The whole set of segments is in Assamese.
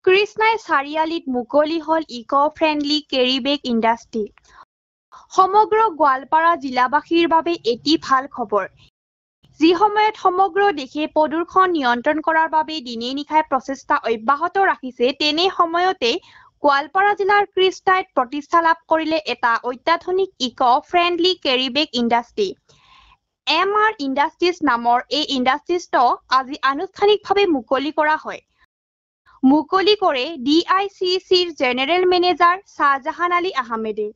কৃষ্ণাই চাৰিআলিত মুকলি হল ইক'-ফ্ৰেণ্ডলি কেৰিবেগ ইণ্ডাষ্ট্ৰী। সমগ্ৰ গোৱালপাৰা জিলাবাসীৰ বাবে এটি ভাল খবৰ। যি সময়ত সমগ্ৰ দেশে প্ৰদূষণ নিয়ন্ত্ৰণ কৰাৰ বাবে দিনে নিশাই প্ৰচেষ্টা অব্যাহত ৰাখিছে, তেনে সময়তে গোৱালপাৰা জিলাৰ কৃষ্ণাইত প্ৰতিষ্ঠা লাভ কৰিলে এটা অত্যাধুনিক ইক'-ফ্ৰেণ্ডলি কেৰিবেগ ইণ্ডাষ্ট্ৰী। MR ইণ্ডাষ্ট্ৰীজ নামৰ এই ইণ্ডাষ্ট্ৰীজটো আজি আনুষ্ঠানিকভাৱে মুকলি কৰা হয়। মুকলি কৰে DICCৰ জেনেৰেল মেনেজাৰ শ্বাহজাহান আলী আহমেদে।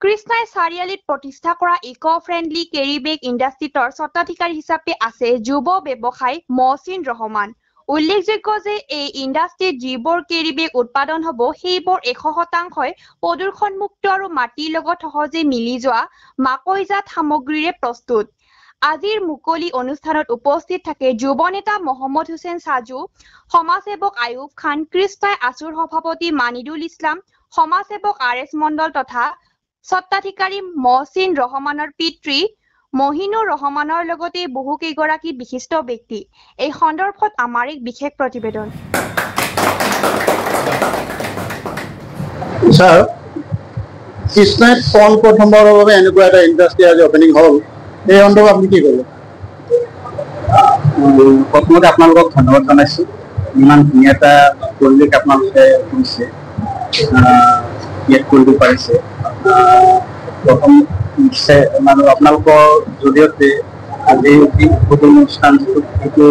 কৃষ্ণাই চাৰিআলিত প্ৰতিষ্ঠা কৰা ইক'-ফ্ৰেণ্ডলি কেৰিবেগ ইণ্ডাষ্ট্ৰীটোৰ স্বত্বাধিকাৰী হিচাপে আছে যুৱ ব্যৱসায়ী মহচিন ৰহমান। উল্লেখযোগ্য যে এই ইণ্ডাষ্ট্ৰীত যিবোৰ কেৰিবেগ উৎপাদন হ'ব সেইবোৰ 100% প্ৰদূষণমুক্ত আৰু মাটিৰ লগত সহজে মিলি যোৱা মাকৈজাত সামগ্ৰীৰে প্ৰস্তুত। আজিৰ মুকলি অনুষ্ঠানত উপস্থিত থাকে যুৱ নেতা মহম্মদ হুছেইন সাজু, সমাজসেৱক আয়ুব খান, কৃষ্ণাই আছুৰ সভাপতি মানিদুল ইছলাম, সমাজসেৱক RS মণ্ডল তথা স্বত্বাধিকাৰী মহচিন ৰহমানৰ পিতৃ মহিনুৰ ৰহমানৰ লগতে বহু কেইগৰাকী বিশিষ্ট ব্যক্তি। এই সন্দৰ্ভত আমাৰ এক বিশেষ প্ৰতিবেদন। স্যাৰ, কৃষ্ণাইত প্ৰথমবাৰৰ বাবে এনেকুৱা এটা ইণ্ডাষ্ট্ৰী আজি অপেনিং হ'ল, এই সন্দৰ্ভত আপুনি কি ক'ব? প্ৰথমতে আপোনালোকক ধন্যবাদ জনাইছোঁ। ইমান ধুনীয়া এটা পৰিৱেশ আপোনালোকে কৰিছে, ইয়াত কৰিব পাৰিছে। প্ৰথম মানে আপোনালোকৰ জৰিয়তে আজি যি উদ্বোধন অনুষ্ঠান সেইটো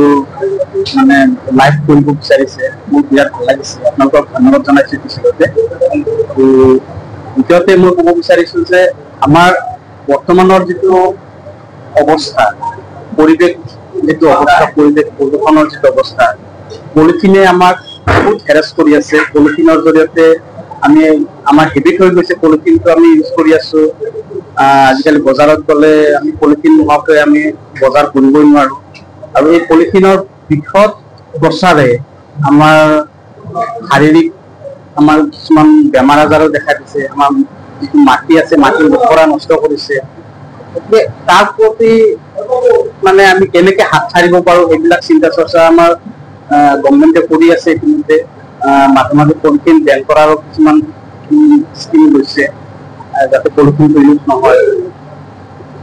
মানে লাইভ কৰিব বিচাৰিছে, মোৰ বিৰাট ভাল লাগিছে। আপোনালোকক ধন্যবাদ জনাইছোঁ পিছতে। দ্বিতীয়তে মই ক'ব বিচাৰিছোঁ যে আমাৰ বৰ্তমানৰ যিটো অৱস্থা, পৰিৱেশ যিটো অৱস্থা, পৰিৱেশ প্ৰদূষণৰ যিটো অৱস্থা, পলিথিনে আমাক বহুত হেৰাছ কৰি আছে। পলিথিনৰ জৰিয়তে আমি আমাৰ হেবিট হৈ গৈছে, পলিথিনটো আমি ইউজ কৰি আছোঁ। আজিকালি বজাৰত গ'লে আমি পলিথিন নোহোৱাকৈ আমি বজাৰ কৰিবই নোৱাৰোঁ। আৰু এই পলিথিনৰ বৃহৎ প্ৰচাৰে আমাৰ শাৰীৰিক আমাৰ কিছুমান বেমাৰ আজাৰো দেখা দিছে। আমাৰ যিটো মাটি আছে, মাটিৰ উৰ্বৰতা নষ্ট কৰিছে। গতিকে তাৰ প্ৰতি মানে আমি কেনেকে হাত সাৰিব পাৰোঁ সেইবিলাক চিন্তা চৰ্চা আমাৰ গভৰ্ণমেণ্টে কৰি আছে। ইতিমধ্যে মাজে মাজে পলিথিন বেন কৰাৰো কিছুমান স্কিম লৈছে যাতে পলিথিনটো ইউজ নহয়।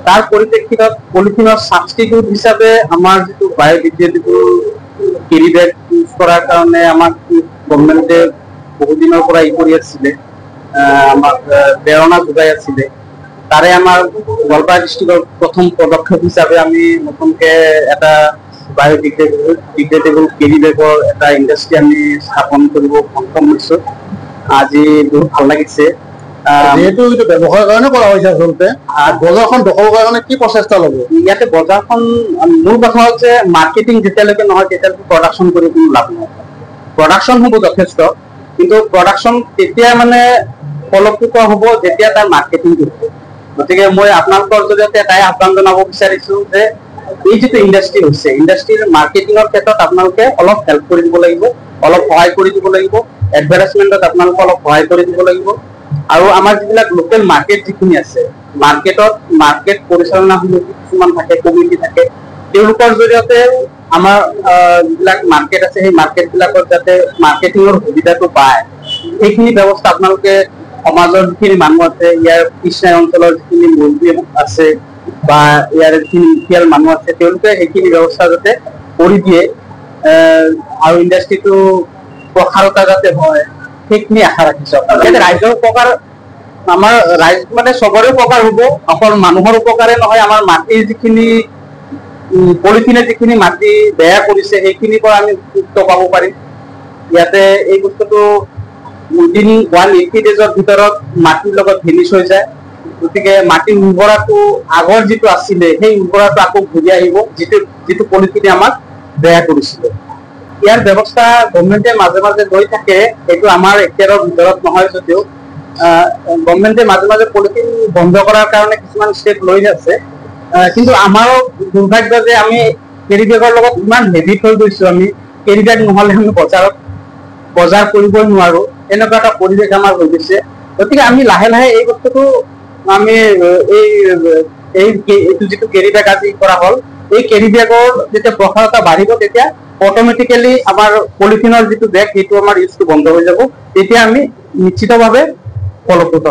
তাৰ পৰিপ্ৰেক্ষিতত পলিথিনৰ ছাবষ্টিটিউট হিচাপে আমাৰ যিটো বায়'ডিগ্ৰেডেবল কেৰি বেগ ইউজ কৰাৰ কাৰণে আমাক গভৰ্ণমেণ্টে বহুদিনৰ পৰা কৰি আছিলে, আমাক প্ৰেৰণা যোগাই আছিলে। তাৰে আমাৰ গোৱালপাৰা ডিষ্ট্ৰিক্টৰ প্ৰথম পদক্ষেপ হিচাপে আমি নতুনকে এটা বায়'ডিগ্ৰেডেবল কেৰি বেগৰ এটা ইণ্ডাষ্ট্ৰী আমি স্থাপন কৰিব সক্ষম হৈছোঁ। আজি বহুত ভাল লাগিছে। যিহেতু এইটো ব্যৱসায়ৰ কাৰণে কৰা হৈছে, আচলতে বজাৰখন দখল কৰাৰ কাৰণে কি প্ৰচেষ্টা ল'ব? ইয়াতে বজাৰখন মূল কথা হ'ল যে মাৰ্কেটিং যেতিয়ালৈকে নহয় তেতিয়ালৈকে প্ৰডাকশ্যন কৰি কোনো লাভ নহয়। প্ৰডাকশ্যন হ'ব যথেষ্ট, কিন্তু প্ৰডাকশ্যন তেতিয়া মানে ফলপ্ৰসূ হ'ব যেতিয়া তাৰ মাৰ্কেটিংটো হ'ব। গতিকে মই আপোনালোকৰ জৰিয়তে এটাই আহ্বান জনাব বিচাৰিছোঁ যে এই যিটো ইণ্ডাষ্ট্ৰী হৈছে, ইণ্ডাষ্ট্ৰীৰ মাৰ্কেটিঙৰ ক্ষেত্ৰত আপোনালোকে অলপ হেল্প কৰি দিব লাগিব, অলপ সহায় কৰি দিব লাগিব। এডভাৰটাইজমেণ্টত আপোনালোকে অলপ সহায় কৰি দিব লাগিব। আৰু আমাৰ যিবিলাক লোকেল মাৰ্কেট যিখিনি আছে, মাৰ্কেট পৰিচালনা সমিতি কিছুমান থাকে, কমিটি থাকে, তেওঁলোকৰ জৰিয়তে আমাৰ যিবিলাক মাৰ্কেট আছে সেই মাৰ্কেটবিলাকত যাতে মাৰ্কেটিঙৰ সুবিধাটো পায়, সেইখিনি ব্যৱস্থা আপোনালোকে সমাজৰ যিখিনি মানুহ আছে, ইয়াৰ কৃষ্ণাই অঞ্চলৰ যিখিনি মুৰব্বী আছে বা ইয়াৰ যিখিনি মুখিয়াল মানুহ আছে, তেওঁলোকে সেইখিনি ব্যৱস্থা যাতে কৰি দিয়ে আৰু ইণ্ডাষ্ট্ৰীটো প্ৰসাৰতা যাতে হয়, সেইখিনি আশা ৰাখিছোঁ। যাতে ৰাইজৰ উপকাৰ, আমাৰ ৰাইজ মানে চবৰে উপকাৰ হ'ব, অকল মানুহৰ উপকাৰে নহয়, আমাৰ মাটিৰ যিখিনি পলিথিনে যিখিনি মাটি বেয়া কৰিছে সেইখিনিৰ পৰা আমি মুক্ত পাব পাৰিম। ইয়াতে এই বস্তুটো উইদিন 180 days ভিতৰত মাটিৰ লগত ভেনিছ হৈ যায়। গতিকে মাটিৰ উৰ্বৰাটো আগৰ যিটো আছিলে সেই উৰ্বৰাটো আকৌ ঘূৰি আহিব, যিটো পলিথিনে আমাক বেয়া কৰিছিলে। ইয়াৰ ব্যৱস্থা গভৰ্ণমেণ্টে মাজে মাজে লৈ থাকে, এইটো আমাৰ এতিয়াৰ ভিতৰত নহয় যদিও গভৰ্ণমেণ্টে মাজে মাজে পলিথিন বন্ধ কৰাৰ কাৰণে কিছুমান ষ্টেপ লৈ আছে। কিন্তু আমাৰো দুৰ্ভাগ্য যে আমি কেৰি বেগৰ লগত ইমান হেবিট হৈ গৈছোঁ, আমি কেৰি বেগ নহ'লে আমি বজাৰ কৰিবই নোৱাৰোঁ, এনেকুৱা এটা পৰিৱেশ আমাৰ হৈ গৈছে। গতিকে আমি লাহে লাহে এই বস্তুটো আমি এইটো যিটো কেৰি বেগ আজি কৰা হ'ল, এই কেৰি বেগৰ যেতিয়া প্ৰসাৰতা বাঢ়িব তেতিয়া অট'মেটিকেলি আমাৰ পলিথিনৰ যিটো বেগ সেইটো আমাৰ ইউজটো বন্ধ হৈ যাব, তেতিয়া আমি নিশ্চিতভাৱে ফলপ্ৰসূ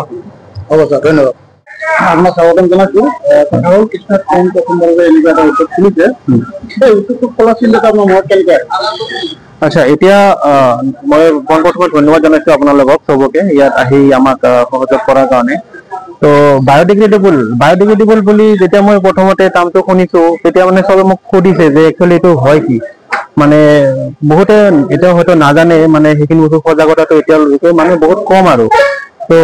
হ'ব ছাৰ, ধন্যবাদ। আপোনাক স্বাগতম জনাইছো। কথা হ'ল কৃষ্ণাত ফোন প্ৰথমবাৰলৈ এনেকুৱা এটা উদ্যোগ খুলিছে, সেই উদ্যোগটো খোলা চিন্তাটো আপোনাৰ মনত কেনেকৈ? আচ্ছা, এতিয়া মই পোনপ্ৰথমে ধন্যবাদ জনাইছো আপোনালোকক চবকে ইয়াত আহি আমাক সহযোগ কৰাৰ কাৰণে। তো বায়'ডিগ্ৰেডেবল বুলি যেতিয়া মই প্ৰথমতে কামটো শুনিছো তেতিয়া মানে চবে মোক সুধিছে যে একচুৱেলি এইটো হয় কি, মানে বহুতে এতিয়া হয়তো নাজানে, মানে সেইখিনি বস্তু সজাগতাটো এতিয়ালৈকে মানে বহুত কম আৰু। তো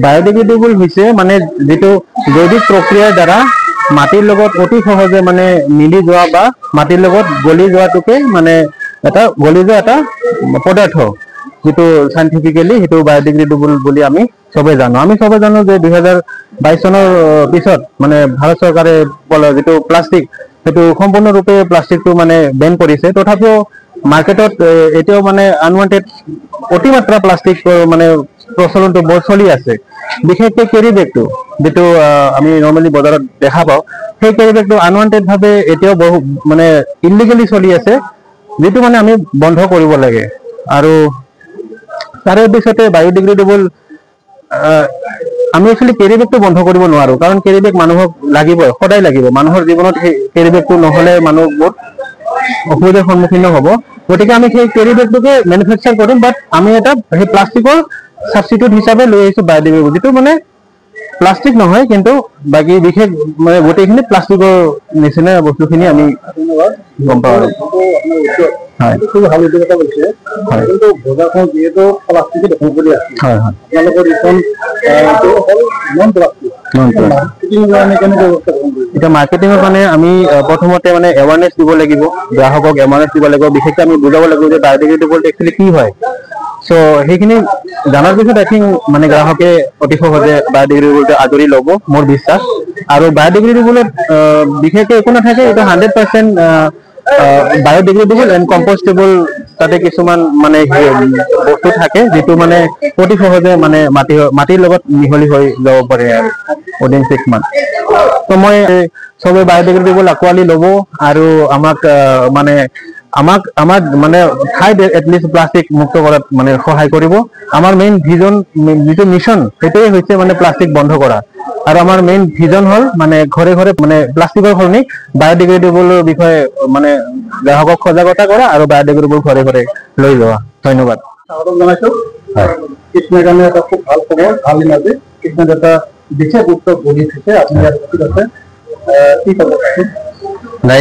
বায়'ডিগ্ৰেডেবল হৈছে মানে যিটো জৈৱিক প্ৰক্ৰিয়াৰ দ্বাৰা মাটিৰ লগত অতি সহজে মানে মিলি যোৱা বা মাটিৰ লগত গলি যোৱাটোকে মানে এটা গলি যোৱা এটা পদাৰ্থ, যিটো চাইণ্টিফিকেলি সেইটো বায়'ডিগ্ৰেডেবল বুলি আমি চবে জানো। আমি চবে জানো যে 2022 চনৰ পিছত মানে ভাৰত চৰকাৰে যিটো প্লাষ্টিক সেইটো সম্পূৰ্ণৰূপে প্লাষ্টিকটো মানে বেন কৰিছে। তথাপিও মাৰ্কেটত এতিয়াও মানে আনৱান্টেড অতিমাত্ৰা প্লাষ্টিক মানে প্ৰচলনটো বৰ চলি আছে। বিশেষকৈ কেৰি বেগটো যিটো আমি নৰ্মেলি বজাৰত দেখা পাওঁ, সেই কেৰি বেগটো আনৱান্টেড ভাৱে এতিয়াও বহু মানে ইলিগেলি চলি আছে, যিটো মানে আমি বন্ধ কৰিব লাগে। আৰু তাৰে পিছতে বায়'ডিগ্ৰেডেবল আমি একচুৱেলি কেৰি বেগটো বন্ধ কৰিব নোৱাৰো, কাৰণ কেৰি বেগ মানুহক লাগিবই, সদায় লাগিব। মানুহৰ জীৱনত সেই কেৰি বেগটো নহ'লে মানুহ বহুত অসুবিধাৰ সন্মুখীন হ'ব। গতিকে আমি সেই কেৰি বেগটোকে মেনুফেকচাৰ কৰিম, বাট আমি এটা সেই প্লাষ্টিকৰ ছাবষ্টিটিউট হিচাপে লৈ আহিছো বায়'ডিগ্ৰেডেবল, যিটো মানে প্লাষ্টিক নহয় কিন্তু বাকী বিশেষ মানে গোটেইখিনি প্লাষ্টিকৰ নিচিনা বস্তুখিনি আমি গম পাওঁ আৰু। খুব ভাল উদ্যোগ এটা কৰিছে, কিন্তু বজাৰখন যিহেতু প্লাষ্টিকে দখল কৰি আছে, আপোনালোকৰ এইখন হ'ল নন প্লাষ্টিক, মাৰ্কেটিঙৰ কাৰণে কেনেকৈ ব্যৱস্থা গ্ৰহণ কৰিছে? এতিয়া মাৰ্কেটিঙৰ কাৰণে আমি প্ৰথমতে মানে এৱাৰনেছ দিব লাগিব, গ্ৰাহকক এৱাৰনেছ দিব লাগিব। বিশেষকৈ আমি বুজাব লাগিব যে বায়'ডিগ্ৰেডেবল একচুৱেলি কি হয়। চ' সেইখিনি জানাৰ পিছত আই থিংক মানে গ্ৰাহকে অতি সহজে বায়'ডিগ্ৰেডেবলটো আদৰি ল'ব, মোৰ বিশ্বাস। আৰু বায়'ডিগ্ৰেডেবলত বিশেষকৈ একো নাথাকে, এইটো 100% বায়'ডিগ্ৰেডেবল এণ্ড কম্পষ্টেবল। তাতে কিছুমান মানে বস্তু থাকে যিটো মানে অতি সহজে মানে মাটিৰ লগত মিহলি হৈ যাব পাৰে আৰু within 6 months। তো মই চবে বায়'ডিগ্ৰেডেবল আঁকোৱালি ল'ব আৰু আমাক মানে ঠাইত এটলিষ্ট প্লাষ্টিক মুক্ত কৰাত মানে সহায় কৰিব। আমাৰ মেইন ভিজন, যিটো মিছন, সেইটোৱে হৈছে মানে প্লাষ্টিক বন্ধ কৰা। আৰু আমাৰ মেইন ভিজন হ'ল মানে ঘৰে ঘৰে মানে প্লাষ্টিকৰ সলনি বায়'ডিগ্ৰেডেবলৰ বিষয়ে মানে গ্ৰাহকক সজাগতা কৰা আৰু বায়'ডিগ্ৰেডেবল ঘৰে ঘৰে লৈ যোৱা। ধন্যবাদ। স্বাগতম জনাইছো। কৃষ্ণৰ কাৰণে এটা খুব ভাল খবৰ, ভাল দিন আজি। কৃষ্ণৰ এটা বিশেষ উৎসৱ গঢ়ি উঠিছে, আপুনি ইয়াত উপস্থিত আছে, কি খবৰ?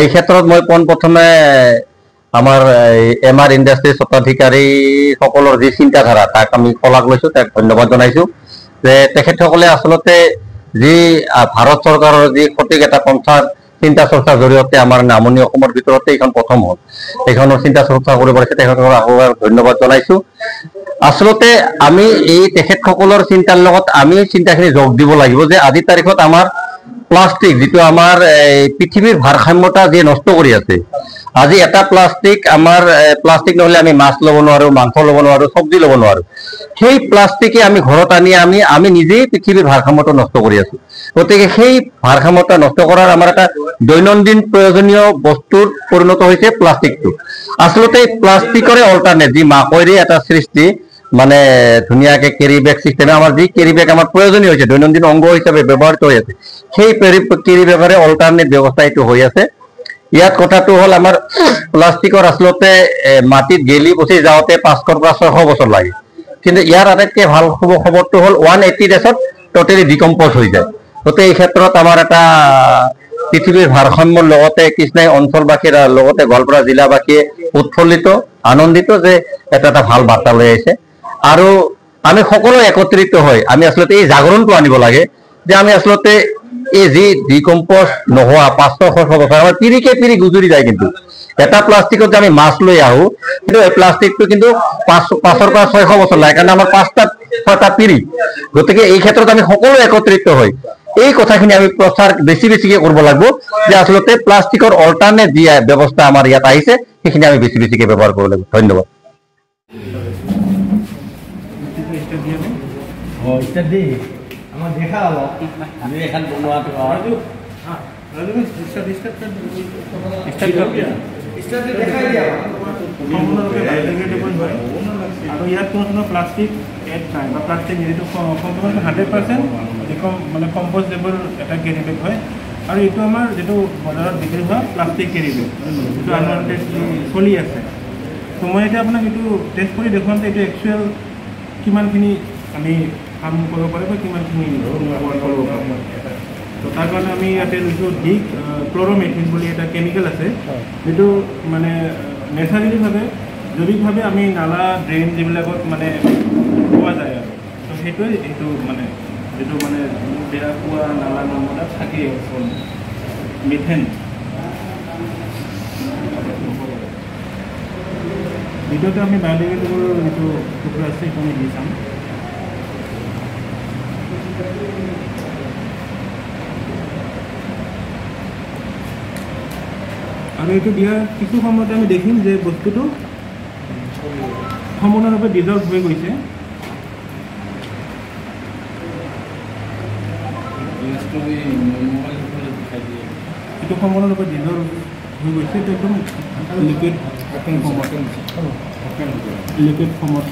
এই ক্ষেত্ৰত মই পোনপ্ৰথমে আমাৰ MR ইণ্ডাষ্ট্ৰীৰ স্বত্বাধিকাৰীসকলৰ যি চিন্তাধাৰা তাক আমি শলাগ লৈছোঁ, তাক ধন্যবাদ জনাইছোঁ যে তেখেতসকলে আচলতে যি ভাৰত চৰকাৰৰ যি সঠিক এটা পন্থাৰ চিন্তা চৰ্চাৰ জৰিয়তে আমাৰ নামনি অসমৰ ভিতৰতে এইখন প্ৰথম হ'ল, এইখনৰ চিন্তা চৰ্চা কৰিব পাৰিছে, তেখেতসকলক আকৌ ধন্যবাদ জনাইছোঁ। আচলতে আমি এই তেখেতসকলৰ চিন্তাৰ লগত আমি চিন্তাখিনি যোগ দিব লাগিব যে আজিৰ তাৰিখত আমাৰ প্লাষ্টিক যিটো আমাৰ পৃথিৱীৰ ভাৰসাম্যতা যি নষ্ট কৰি আছে। আজি এটা প্লাষ্টিক নহ'লে আমি মাছ ল'ব নোৱাৰোঁ, মাংস ল'ব নোৱাৰোঁ, চব্জি ল'ব নোৱাৰোঁ। সেই প্লাষ্টিকে আমি ঘৰত আনি আমি নিজেই পৃথিৱীৰ ভাৰসাম্যতা নষ্ট কৰি আছোঁ। গতিকে সেই ভাৰসাম্যতা নষ্ট কৰাৰ আমাৰ এটা দৈনন্দিন প্ৰয়োজনীয় বস্তুৰ পৰিণত হৈছে প্লাষ্টিকটো। আচলতে প্লাষ্টিকৰে অল্টাৰনেট যি মাকৈৰে এটা সৃষ্টি, মানে ধুনীয়াকৈ কেৰি বেগ চিষ্টেমে আমাৰ যি কেৰি বেগ আমাৰ প্ৰয়োজনীয় হৈছে, দৈনন্দিন অংগ হিচাপে ব্যৱহৃত হৈ আছে, সেই কেৰি বেগৰে অল্টাৰনেট ব্যৱস্থা এইটো হৈ আছে। ইয়াত কথাটো হ'ল আমাৰ প্লাষ্টিকৰ আচলতে মাটিত গেলি পচি যাওঁতে 500 পৰা 600 বছৰ লাগে, কিন্তু ইয়াৰ আটাইতকৈ ভাল খবৰটো হ'ল 180 ডেজত টোটেলি ডিকম্প'জ হৈ যায়। গতিকে এই ক্ষেত্ৰত আমাৰ এটা পৃথিৱীৰ ভাৰসাম্যৰ লগতে কৃষ্ণাই অঞ্চলবাসীৰ লগতে গোৱালপাৰা জিলাবাসীয়ে উৎফুল্লিত, আনন্দিত যে এটা ভাল বাৰ্তা লৈ আহিছে। আৰু আমি সকলো একত্ৰিত হৈ আমি আচলতে এই জাগৰণটো আনিব লাগে যে আমি আচলতে এই যি ডিকম্প'জ নোহোৱা 500-600 বছৰ আমাৰ পিৰিকে পিৰি গুজৰি যায়, কিন্তু এটা প্লাষ্টিকত যে আমি মাছ লৈ আহোঁ, কিন্তু এই প্লাষ্টিকটো কিন্তু 500 পৰা 600 বছৰ লাগে, কাৰণ আমাৰ 5টা পিৰি। গতিকে এই ক্ষেত্ৰত আমি সকলো একত্ৰিত হৈ এই কথাখিনি আমি প্ৰচাৰ বেছিকৈ কৰিব লাগিব যে আচলতে প্লাষ্টিকৰ অল্টাৰনেট যি ব্যৱস্থা আমাৰ ইয়াত আহিছে সেইখিনি আমি বেছিকৈ ব্যৱহাৰ কৰিব লাগিব। ধন্যবাদ। আমাৰ দেখা হলো এখন বনোয়াটো সম্পূৰ্ণৰূপে বায়'ডিগ্ৰেডেবল হয় আৰু ইয়াত কোনো প্লাষ্টিক এড নাই বা প্লাষ্টিক যিটো সম্পূৰ্ণৰূপে 100% মানে কম্প'জেবল এটা কেৰি বেগ হয় আৰু এইটো আমাৰ যিটো বজাৰত বিক্ৰী হোৱা প্লাষ্টিক কেৰি বেগ যিটো আনৱান্টেডলি চলি আছে। তো মই এতিয়া আপোনাক এইটো টেষ্ট কৰি দেখুৱাম যে এইটো একচুৱেল কিমানখিনি আমি কাম কৰিব পাৰে বা কিমানখিনি কৰিব পাৰিম। তো তাৰ কাৰণে আমি ইয়াতে লৈছোঁ ডিক ক্ল'ৰ'মেথিন বুলি এটা কেমিকেল আছে, যিটো মানে নেচাৰেলিভাৱে জৈৱিকভাৱে আমি নালা ড্ৰেইন যিবিলাকত মানে পোৱা যায় আৰু তো সেইটোৱে এইটো মানে যিটো মানে বেয়া পোৱা নালা নৰ্দমাত থাকেই মিথেন। দ্বিতীয়তে আমি বায়'ডিগ্ৰেডেবল যিটো টুকুৰা আছে সেইটো আমি দি চাম। আৰু এইটো দিয়াৰ কিছু সময়তে আমি দেখিম যে বস্তুটো সম্পূৰ্ণৰূপে ডিজলভ হৈ গৈছে। এইটো সম্পূৰ্ণৰূপে ডিজলভ হৈ গৈছে, এইটো একদম লিকুইড লিকুইড ফৰ্মত।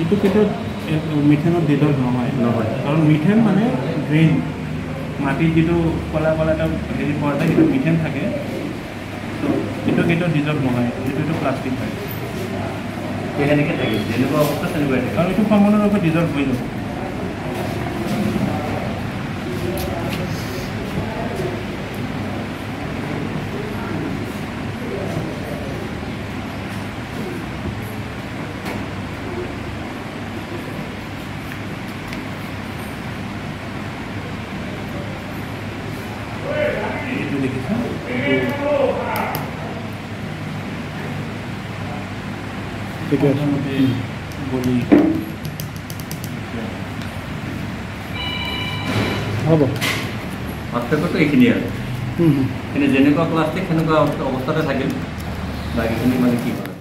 এইটো কেতিয়াও মিথেনত ডিজলভ নহয়, কাৰণ মিথেন মানে গ্ৰেইন মাটিৰ যিটো কলা কলা এটা হেৰি পোৱা যায় সেইটো মিথেন থাকে। তো এইটো কেতিয়াও ডিজলভ নহয়, এইটো প্লাষ্টিক হয়। সেনেকৈ থাকে যেনেকুৱা অৱস্থা তেনেকুৱাই থাকে, কাৰণ এইটো সম্পূৰ্ণৰূপে ডিজলভ হৈ যাব। ঠিক আছে বলি হ'ব পাৰ্থক্যটো এইখিনিয়ে আৰু কিন্তু যেনেকুৱা প্লাষ্টিক সেনেকুৱা অৱস্থাতে থাকিল, বাকীখিনি মানে কি কৰে।